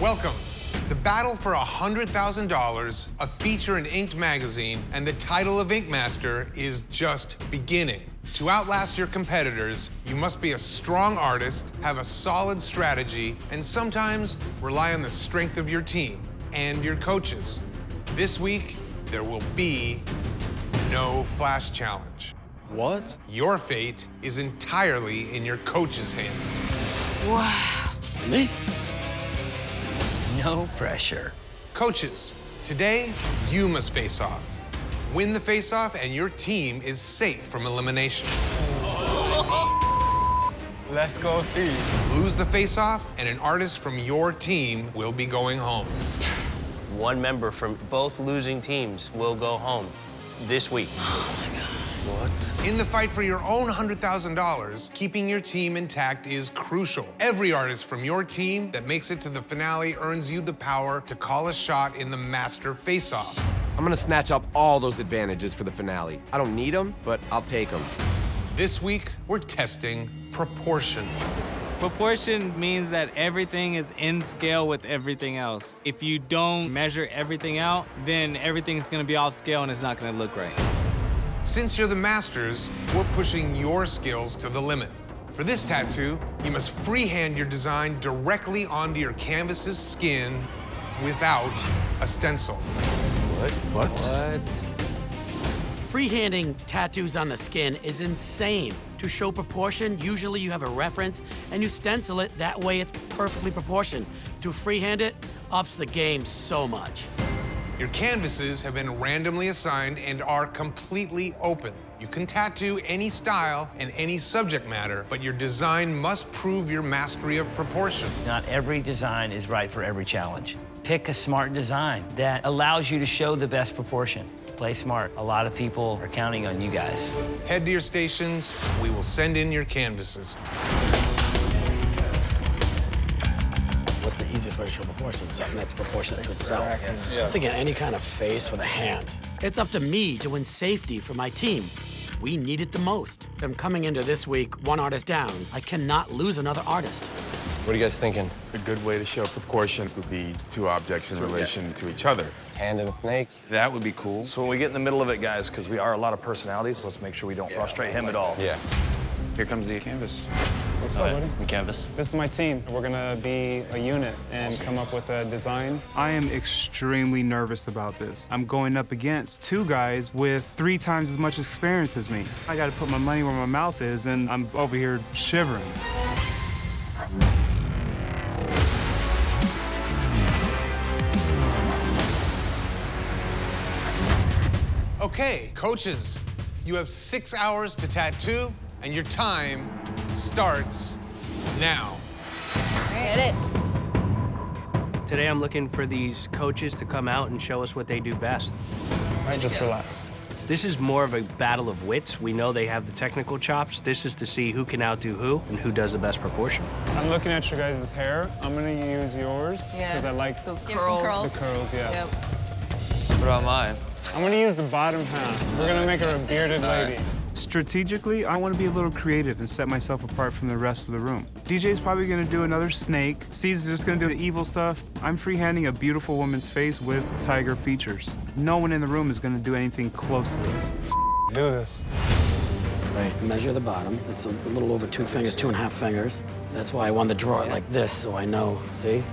Welcome. The battle for $100,000, a feature in Inked magazine, and the title of Ink Master is just beginning. To outlast your competitors, you must be a strong artist, have a solid strategy, and sometimes rely on the strength of your team and your coaches. This week, there will be no flash challenge. What? Your fate is entirely in your coach's hands. Wow. Me? No pressure. Coaches, today you must face off. Win the face-off and your team is safe from elimination. Let's go, Steve. Lose the face-off and an artist from your team will be going home. One member from both losing teams will go home this week. Oh my God. What? In the fight for your own $100,000, keeping your team intact is crucial. Every artist from your team that makes it to the finale earns you the power to call a shot in the Master Face-Off. I'm gonna snatch up all those advantages for the finale. I don't need them, but I'll take them. This week, we're testing proportion. Proportion means that everything is in scale with everything else. If you don't measure everything out, then everything's gonna be off scale and it's not gonna look right. Since you're the masters, we're pushing your skills to the limit. For this tattoo, you must freehand your design directly onto your canvas's skin without a stencil. What? Freehanding tattoos on the skin is insane. To show proportion, usually you have a reference and you stencil it, that way it's perfectly proportioned. To freehand it, ups the game so much. Your canvases have been randomly assigned and are completely open. You can tattoo any style and any subject matter, but your design must prove your mastery of proportion. Not every design is right for every challenge. Pick a smart design that allows you to show the best proportion. Play smart. A lot of people are counting on you guys. Head to your stations. We will send in your canvases. What's the easiest way to show proportion? Something that's proportionate to itself. I'm thinking any kind of face with a hand. It's up to me to win safety for my team. We need it the most. I'm coming into this week one artist down. I cannot lose another artist. What are you guys thinking? A good way to show proportion would be two objects in relation to each other. Hand and a snake? That would be cool. So when we get in the middle of it, guys, because we are a lot of personalities, let's make sure we don't frustrate him at all. Yeah. Here comes the canvas. What's up, buddy? The canvas. This is my team. We're gonna be a unit and come up with a design. I am extremely nervous about this. I'm going up against two guys with 3 times as much experience as me. I gotta put my money where my mouth is, and I'm over here shivering. Okay, coaches, you have 6 hours to tattoo, and your time starts now. Hit it. Today I'm looking for these coaches to come out and show us what they do best. All right, just relax. This is more of a battle of wits. We know they have the technical chops. This is to see who can outdo who and who does the best proportion. I'm looking at your guys' hair. I'm gonna use yours because I like those curls. the curls, yeah. Yep. What about mine? I'm gonna use the bottom half. We're gonna make her a bearded lady. Strategically, I want to be a little creative and set myself apart from the rest of the room. DJ's probably gonna do another snake. Steve's just gonna do the evil stuff. I'm freehanding a beautiful woman's face with tiger features. No one in the room is gonna do anything close to this. Do this. Right, measure the bottom. It's a little over 2 fingers, 2.5 fingers. That's why I wanted to draw it like this, so I know, see?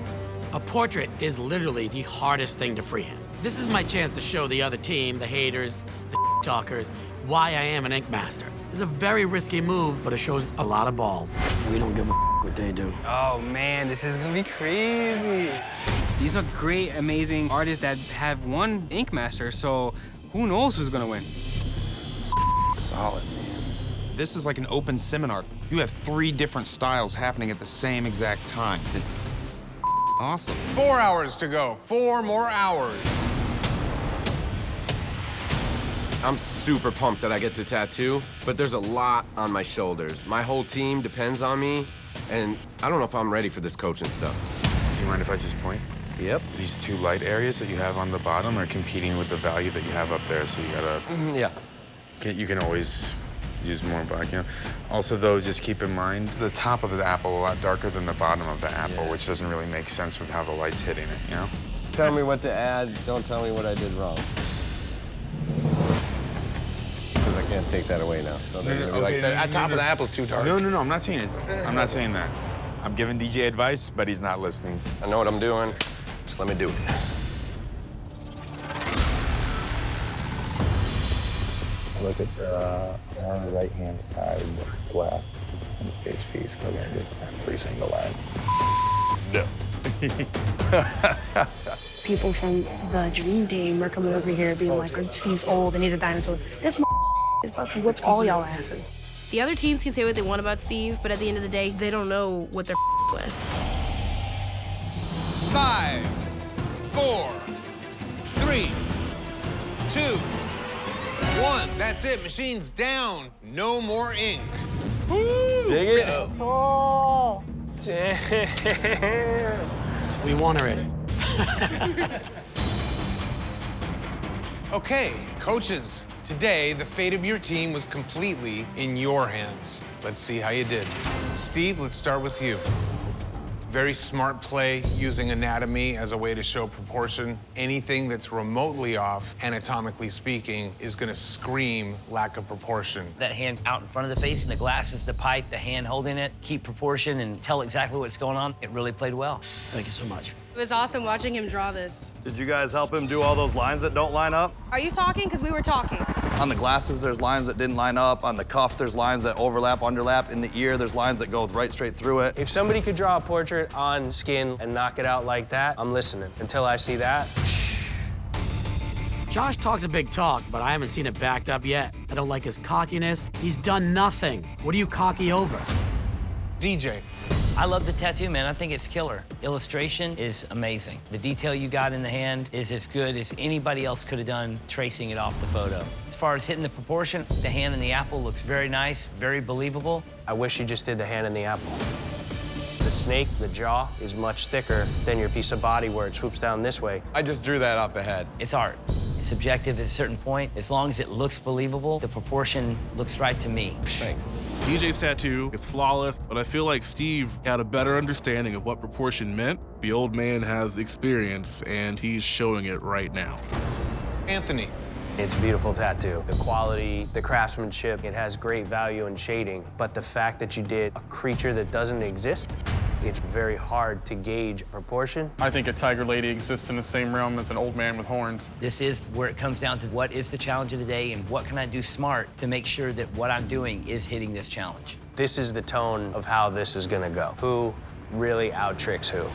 A portrait is literally the hardest thing to freehand. This is my chance to show the other team, the haters, the talkers, why I am an ink master. It's a very risky move, but it shows a lot of balls. We don't give a what they do. Oh man, this is gonna be crazy. These are great, amazing artists that have won Ink Master, so who knows who's gonna win? Solid, man. This is like an open seminar. You have 3 different styles happening at the same exact time. It's awesome. 4 hours to go. 4 more hours. I'm super pumped that I get to tattoo, but there's a lot on my shoulders. My whole team depends on me, and I don't know if I'm ready for this coaching stuff. Do you mind if I just point? Yep. These 2 light areas that you have on the bottom are competing with the value that you have up there, so you gotta... Yeah. You can always use more black, you know. Also, though, just keep in mind, the top of the apple a lot darker than the bottom of the apple, which doesn't really make sense with how the light's hitting it, you know? Tell me what to add, don't tell me what I did wrong. Because I can't take that away now. So they're gonna be like, the top of the apple's too dark. No, I'm not saying it. I'm not saying that. I'm giving DJ advice, but he's not listening. I know what I'm doing, just let me do it. Look at the on the right-hand side glass on the stage piece. We're gonna do every single line. No. People from the Dream Team are coming over here being like, he's old and he's a dinosaur. This is about to whip all y'all asses. The other teams can say what they want about Steve, but at the end of the day, they don't know what they're with. 5, 4, 3, 2, 1. That's it. Machine's down. No more ink. Dig it? Oh, damn. We won already. Okay, coaches. Today, the fate of your team was completely in your hands. Let's see how you did. Steve, let's start with you. Very smart play using anatomy as a way to show proportion. Anything that's remotely off, anatomically speaking, is gonna scream lack of proportion. That hand out in front of the face and the glass is the pipe, the hand holding it, keep proportion and tell exactly what's going on. It really played well. Thank you so much. It was awesome watching him draw this. Did you guys help him do all those lines that don't line up? Are you talking? Because we were talking. On the glasses, there's lines that didn't line up. On the cuff, there's lines that overlap, underlap. In the ear, there's lines that go right straight through it. If somebody could draw a portrait on skin and knock it out like that, I'm listening. Until I see that, Josh talks a big talk, but I haven't seen it backed up yet. I don't like his cockiness. He's done nothing. What are you cocky over? DJ. I love the tattoo, man. I think it's killer. Illustration is amazing. The detail you got in the hand is as good as anybody else could have done tracing it off the photo. As far as hitting the proportion, the hand and the apple looks very nice, very believable. I wish you just did the hand and the apple. The snake, the jaw, is much thicker than your piece of body where it swoops down this way. I just drew that off the head. It's art. It's subjective at a certain point. As long as it looks believable, the proportion looks right to me. Thanks. DJ's tattoo is flawless, but I feel like Steve had a better understanding of what proportion meant. The old man has experience, and he's showing it right now. Anthony. It's a beautiful tattoo. The quality, the craftsmanship, it has great value in shading, but the fact that you did a creature that doesn't exist, it's very hard to gauge proportion. I think a tiger lady exists in the same realm as an old man with horns. This is where it comes down to what is the challenge of the day and what can I do smart to make sure that what I'm doing is hitting this challenge. This is the tone of how this is gonna go. Who really out-tricks who?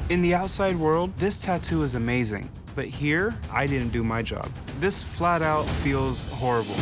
In the outside world, this tattoo is amazing. But here, I didn't do my job. This flat out feels horrible.